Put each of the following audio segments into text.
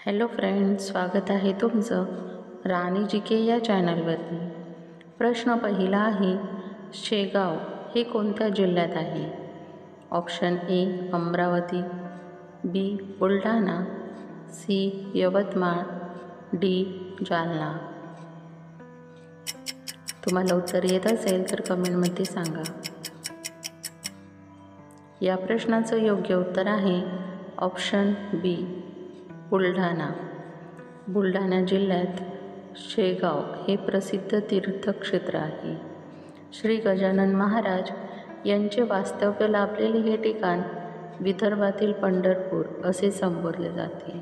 Hello friends, स्वागत आहे तुमचं राणी जी के या चॅनलवरती। प्रश्न पहिला आहे, शेगाव हे कोणत्या जिल्ह्यात आहे? Option A Amravati, B Buldhana, C Yavatmal, D Jalna. तुम्हाला उत्तर येत असेल तर कमेंटमध्ये सांगा। या प्रश्नाचं योग्य उत्तर आहे ऑप्शन बी बुलढाणा। बुलढाणा जिल्ह्यात शेगाव हे प्रसिद्ध तीर्थक्षेत्र आहे। श्री गजानन महाराज यांचे वास्तव्य लाभलेले हे ठिकाण विदर्भातील पंढरपूर असे संबोधले जाते।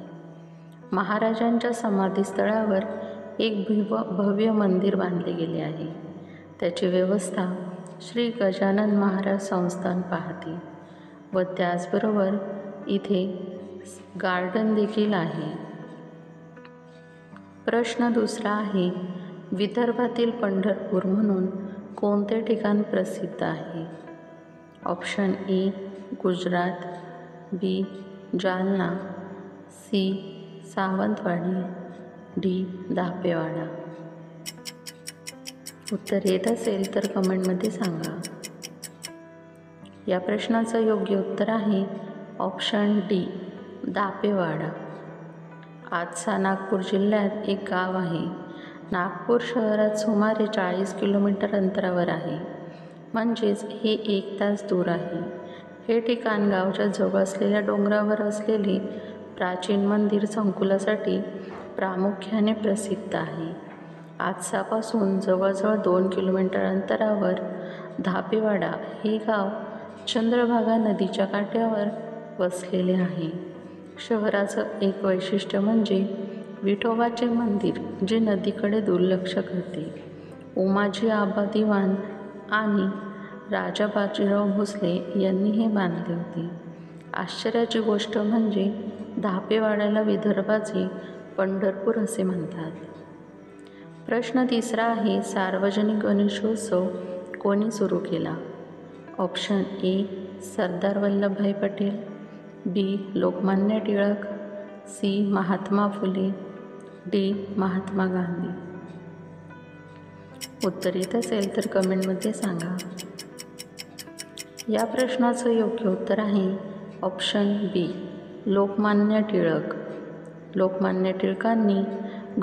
महाराजांच्या समाधीस्थळावर एक भव्य मंदिर बांधले गेले आहे। त्याची व्यवस्था श्री गजानन महाराज संस्थान पाहते व त्याचबरोबर इथे गार्डन देखील आहे। प्रश्न दुसरा आहे, विदर्भातील पंढरपूर म्हणून कोणते ठिकाण प्रसिद्ध आहे? Option A Gujarat, B Jalna, C Sawantwadi, D Dhapewada. उत्तर येत असेल तर कमेंटमध्ये सांगा। या प्रश्नाचं योग्य उत्तर आहे ऑप्शन डी धापेवाडा। आजचा नागपूर जिल्ह्यात एक गाव आहे। नागपूर शहरात सुमारे 40 किलोमीटर अंतरावर आहे, म्हणजेच हे 1 तास दूर आहे। हे ठिकाण गावच्या जवळ असलेल्या डोंगरावर असलेले प्राचीन मंदिर संकुलासाठी प्रामुख्याने प्रसिद्ध आहे। आजसापासून जवळजवळ 2 किलोमीटर अंतरावर धापेवाडा हे गाव चंद्रभागा नदीच्या काठावर वसलेले आहे। शहराचं एक वैशिष्ट्य म्हणजे विठोबाचे मंदिर, जे नदीकडे दुर्लक्ष करते। उमाजी आबा दिवाण आणि राजा बाजीराव भोसले यांनी हे बांधले होते। आश्चर्याची गोष्ट म्हणजे धापेवाड्याला विदर्भाचे पंढरपूर असे म्हणतात। प्रश्न तिसरा आहे, सार्वजनिक गणेशोत्सव कोणी सुरू केला? Option A Sardar Vallabhbhai Patel, B Lokmanya Tilak, C Mahatma Phule, D Mahatma Gandhi. उत्तर येत असेल तर कमेंटमध्ये सांगा। या प्रश्नाचं योग्य उत्तर आहे ऑप्शन बी लोकमान्य टिळक। लोकमान्य टिळकांनी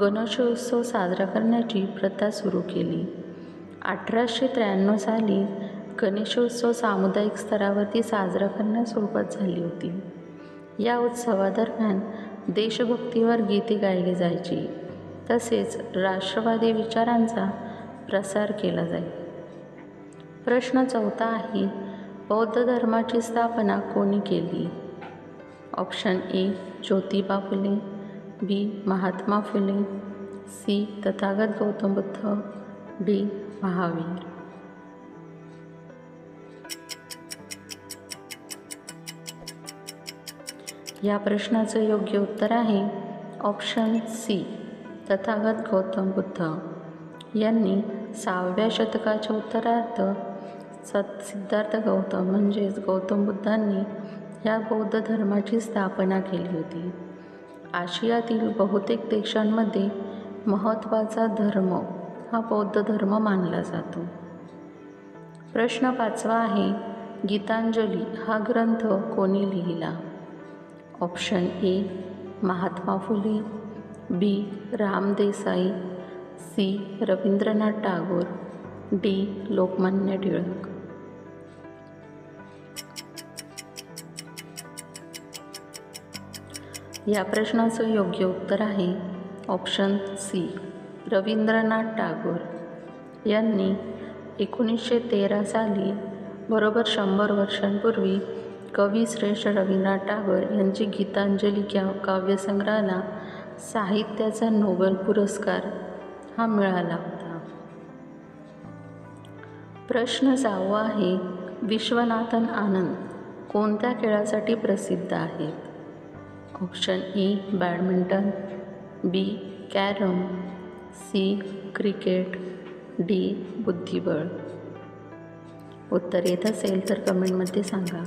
गणेशोत्सव साजरा करण्याची प्रथा सुरू केली। 1893 साली गणेशोत्सव सामुदायिक स्तरावरती साजरा करण्यास सुरुवात झाली होती। या उत्सवादरम्यान देशभक्तीवर गीते गायली जायची, तसेच राष्ट्रवादी विचारांचा प्रसार केला जाई। प्रश्न चौथा आहे, बौद्ध धर्माची स्थापना कोणी केली? Option A Jyotiba Phule, B Mahatma Phule, C Tathagat Gautam Buddha, D Mahavir. या प्रश्नाचं योग्य उत्तर आहे ऑप्शन सी तथागत गौतम बुद्ध। यांनी 6व्या शतकाच्या उत्तरार्ध सिद्धार्थ गौतम म्हणजेच गौतम बुद्धांनी या बौद्ध धर्माची स्थापना केली होती। आशियातील बहुतेक देशांमध्ये महत्त्वाचा धर्म हा बौद्ध धर्म मानला जातो। प्रश्न पाचवा आहे, गीतांजली हा ग्रंथ कोणी लिहिला? Option A Mahatma Phule, B Ram Desai, C Rabindranath Tagore, D Lokmanya Tilak. या प्रश्नाचं योग्य उत्तर आहे ऑप्शन सी रवींद्रनाथ टागोर। यांनी 1913 साली बरोबर 100 वर्षांपूर्वी कविश्रेष्ठ रवींद्रनाथ टागोर यांची गीतांजली काव्यसंग्रहाला साहित्याचा नोबेल पुरस्कार हा मिळाला होता। प्रश्न 6वा आहे, विश्वनाथन आनंद कोणत्या खेळासाठी प्रसिद्ध आहेत? Option A badminton, B carrom, C cricket, D बुद्धिबळ। उत्तर येत असेल तर कमेंटमध्ये सांगा।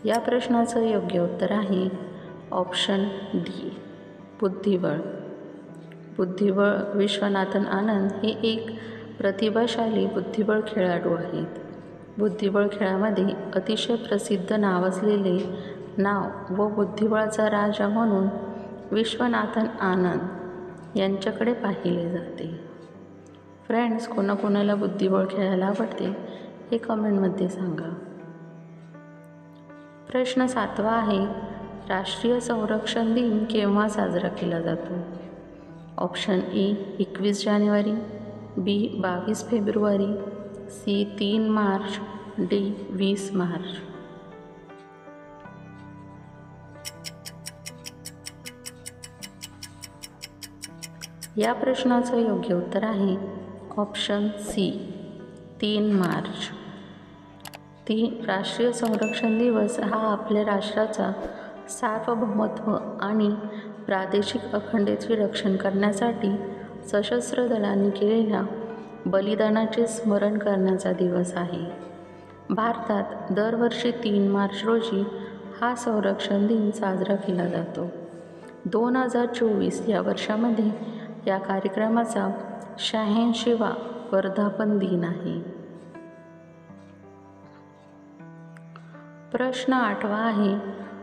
या प्रश्नाचं योग्य उत्तर आहे ऑप्शन डी बुद्धिबळ. बुद्धिबळ विश्वनाथन आनंद हे एक प्रतिभाशाली बुद्धिबळ खेळाडू आहेत. बुद्धिबळ खेळामध्ये अतिशय प्रसिद्ध नावाजलेले नाव व बुद्धिबळाचा राजा म्हणून विश्वनाथन आनंद यांच्याकडे पाहिले जाते. फ्रेंड्स, कोणाकोणाला बुद्धिबळ खेळायला आवडते हे कमेंटमध्ये सांगा. प्रश्न 7वा आहे, राष्ट्रीय संरक्षण दिन केव्हा साजरा केला जातो? ऑप्शन ए 21 जानेवारी, बी 22 फेब्रुवारी, सी 3 मार्च, डी 20 मार्च. या प्रश्नाचं योग्य उत्तर आहे ऑप्शन सी 3 मार्च. राष्ट्रीय संरक्षण दिवस हा आपल्या राष्ट्राचा सार्वभौमत्व आणि प्रादेशिक अखंडतेचे रक्षण करण्यासाठी सशस्त्र दलांनी केलेल्या बलिदानाचे स्मरण करण्याचा दिवस आहे. भारतात दरवर्षी 3 मार्च रोजी हा संरक्षण दिन साजरा केला जातो. 2024 या वर्षामध्ये या कार्यक्रमाचा 86वा वर्धापन दिन आहे. प्रश्न 8वा आहे,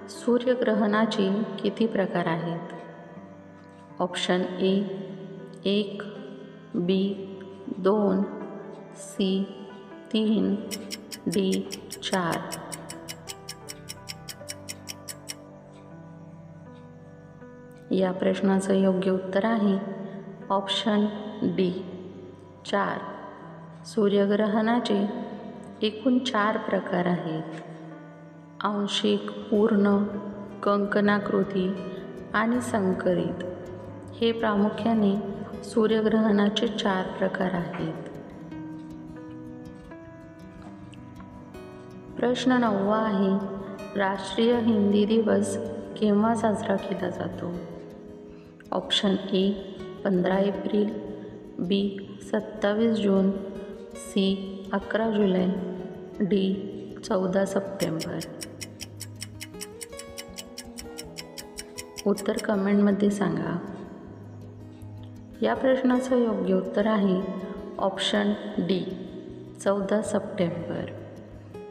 सूर्यग्रहणाचे किती प्रकार आहेत? Option A 1, B 2, C 3, D 4. या प्रश्नाचं योग्य उत्तर आहे ऑप्शन डी 4. सूर्यग्रहणाचे एकूण 4 प्रकार आहेत. आंशिक, पूर्ण, कंकणाकृती आणि संकरित हे प्रामुख्याने सूर्यग्रहणाचे 4 प्रकार आहेत. प्रश्न 9वा आहे, राष्ट्रीय हिंदी दिवस केव्हा साजरा केला जातो? ऑप्शन ए 15 एप्रिल, बी 27 जून, सी 11 जुलै, डी 14 सप्टेंबर. उत्तर कमेंटमध्ये सांगा. या प्रश्नाचं योग्य उत्तर आहे ऑप्शन डी 14 सप्टेंबर.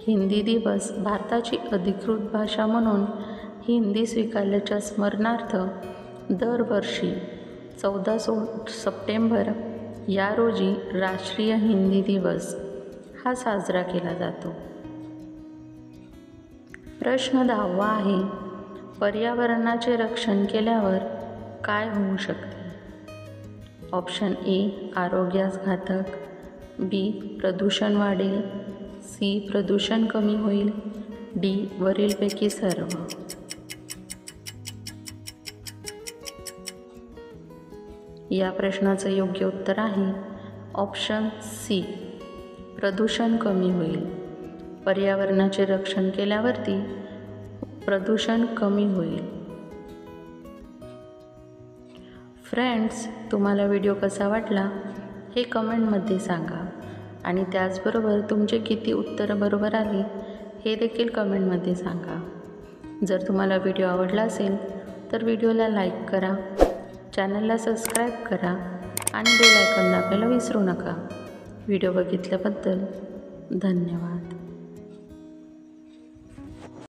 हिंदी दिवस भारताची अधिकृत भाषा म्हणून हिंदी स्वीकारल्याच्या स्मरणार्थ दरवर्षी 14 सप्टेंबर या रोजी राष्ट्रीय हिंदी दिवस हा साजरा केला जातो. प्रश्न 10वा आहे, पर्यावरणाचे रक्षण केल्यावर काय होऊ शकते? ऑप्शन ए आरोग्यास घातक, बी प्रदूषण वाढेल, सी प्रदूषण कमी होईल, डी वरीलपैकी सर्व. या प्रश्नाचं योग्य उत्तर आहे ऑप्शन सी प्रदूषण कमी होईल. पर्यावरणाचे रक्षण केल्यावरती प्रदूषण कमी होईल. फ्रेंड्स, तुम्हाला व्हिडिओ कसा वाटला हे कमेंटमध्ये सांगा आणि त्याचबरोबर तुमचे किती उत्तरं बरोबर आली हे देखील कमेंटमध्ये सांगा. जर तुम्हाला व्हिडिओ आवडला असेल तर व्हिडिओला लाईक करा, चॅनलला सबस्क्राईब करा आणि बेल आयकॉन दाबायला विसरू नका. व्हिडिओ बघितल्याबद्दल धन्यवाद.